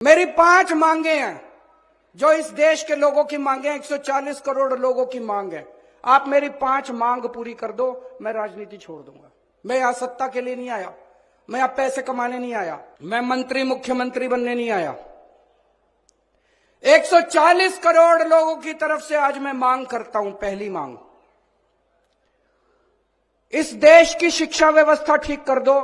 मेरी 5 मांगे हैं जो इस देश के लोगों की मांगे हैं, 140 करोड़ लोगों की मांग है। आप मेरी 5 मांग पूरी कर दो, मैं राजनीति छोड़ दूंगा। मैं यहां सत्ता के लिए नहीं आया, मैं यहां पैसे कमाने नहीं आया, मैं मंत्री मुख्यमंत्री बनने नहीं आया। 140 करोड़ लोगों की तरफ से आज मैं मांग करता हूं। पहली मांग, इस देश की शिक्षा व्यवस्था ठीक कर दो,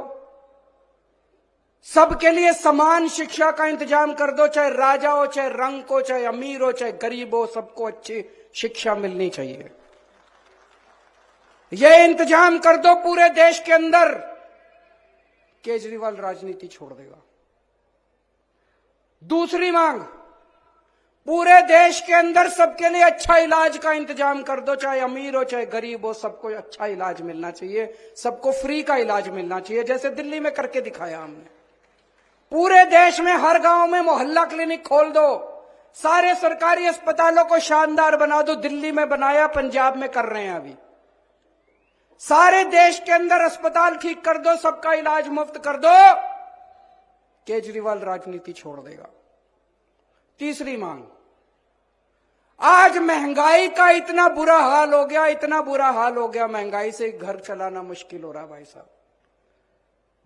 सबके लिए समान शिक्षा का इंतजाम कर दो, चाहे राजा हो, चाहे रंक हो, चाहे अमीर हो, चाहे गरीब हो, सबको अच्छी शिक्षा मिलनी चाहिए। यह इंतजाम कर दो पूरे देश के अंदर, केजरीवाल राजनीति छोड़ देगा। दूसरी मांग, पूरे देश के अंदर सबके लिए अच्छा इलाज का इंतजाम कर दो, चाहे अमीर हो, चाहे गरीब हो, सबको अच्छा इलाज मिलना चाहिए, सबको फ्री का इलाज मिलना चाहिए, जैसे दिल्ली में करके दिखाया हमने। पूरे देश में हर गांव में मोहल्ला क्लिनिक खोल दो, सारे सरकारी अस्पतालों को शानदार बना दो। दिल्ली में बनाया, पंजाब में कर रहे हैं अभी। सारे देश के अंदर अस्पताल ठीक कर दो, सबका इलाज मुफ्त कर दो, केजरीवाल राजनीति छोड़ देगा। तीसरी मांग, आज महंगाई का इतना बुरा हाल हो गया, इतना बुरा हाल हो गया, महंगाई से घर चलाना मुश्किल हो रहा भाई साहब।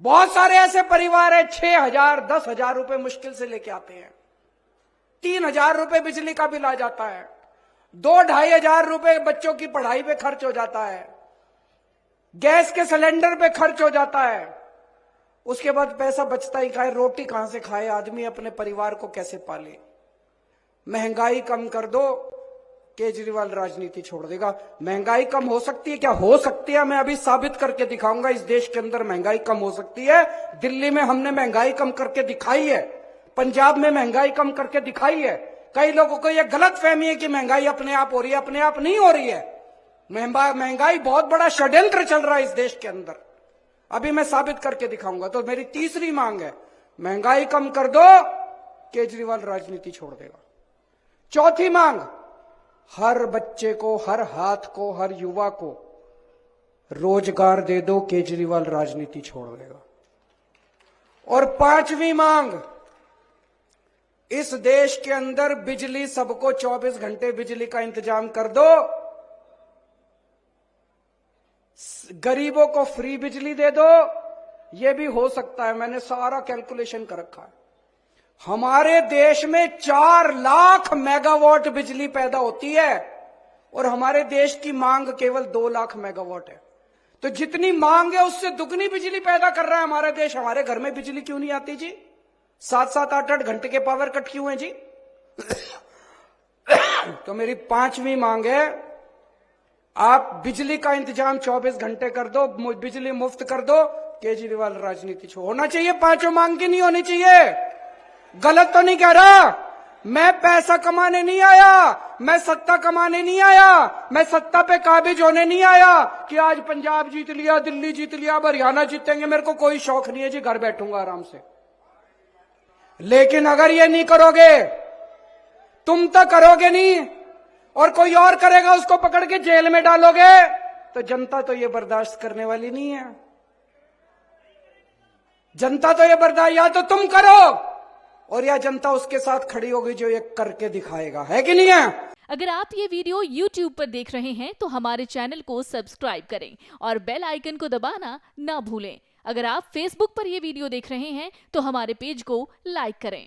बहुत सारे ऐसे परिवार है 6,000 10,000 रुपए मुश्किल से लेके आते हैं, 3,000 रुपए बिजली का बिल आ जाता है, 2-2,500 रुपए बच्चों की पढ़ाई पे खर्च हो जाता है, गैस के सिलेंडर पे खर्च हो जाता है। उसके बाद पैसा बचता ही खाए, रोटी कहां से खाए आदमी, अपने परिवार को कैसे पाले। महंगाई कम कर दो, केजरीवाल राजनीति छोड़ देगा। महंगाई कम हो सकती है क्या? हो सकती है, मैं अभी साबित करके दिखाऊंगा। इस देश के अंदर महंगाई कम हो सकती है। दिल्ली में हमने महंगाई कम करके दिखाई है, पंजाब में महंगाई कम करके दिखाई है। कई लोगों को यह गलत फहमी है कि महंगाई अपने आप हो रही है, अपने आप नहीं हो रही है। महंगाई बहुत बड़ा षड्यंत्र चल रहा है इस देश के अंदर, अभी मैं साबित करके दिखाऊंगा। तो मेरी तीसरी मांग है, महंगाई कम कर दो, केजरीवाल राजनीति छोड़ देगा। चौथी मांग, हर बच्चे को, हर हाथ को, हर युवा को रोजगार दे दो, केजरीवाल राजनीति छोड़ देगा। और पांचवी मांग, इस देश के अंदर बिजली सबको 24 घंटे बिजली का इंतजाम कर दो, गरीबों को फ्री बिजली दे दो। यह भी हो सकता है, मैंने सारा कैलकुलेशन कर रखा है। हमारे देश में 4 लाख मेगावाट बिजली पैदा होती है और हमारे देश की मांग केवल 2 लाख मेगावाट है। तो जितनी मांग है उससे दुगनी बिजली पैदा कर रहा है हमारा देश। हमारे घर में बिजली क्यों नहीं आती जी? 7-7 8-8 घंटे के पावर कट क्यों है जी? तो मेरी 5वीं मांग है, आप बिजली का इंतजाम 24 घंटे कर दो, बिजली मुफ्त कर दो, केजरीवाल राजनीति होना चाहिए। 5 मांग की नहीं होनी चाहिए। गलत तो नहीं कह रहा, मैं पैसा कमाने नहीं आया, मैं सत्ता कमाने नहीं आया, मैं सत्ता पे काबिज होने नहीं आया कि आज पंजाब जीत लिया, दिल्ली जीत लिया, हरियाणा जीतेंगे। मेरे को कोई शौक नहीं है जी, घर बैठूंगा आराम से। लेकिन अगर ये नहीं करोगे, तुम तो करोगे नहीं और कोई और करेगा, उसको पकड़ के जेल में डालोगे, तो जनता तो ये बर्दाश्त करने वाली नहीं है। जनता तो ये बर्दाश्त, या तो तुम करो और या जनता उसके साथ खड़ी होगी जो ये करके दिखाएगा, है कि नहीं है? अगर आप ये वीडियो YouTube पर देख रहे हैं तो हमारे चैनल को सब्सक्राइब करें और बेल आइकन को दबाना ना भूलें। अगर आप Facebook पर ये वीडियो देख रहे हैं तो हमारे पेज को लाइक करें।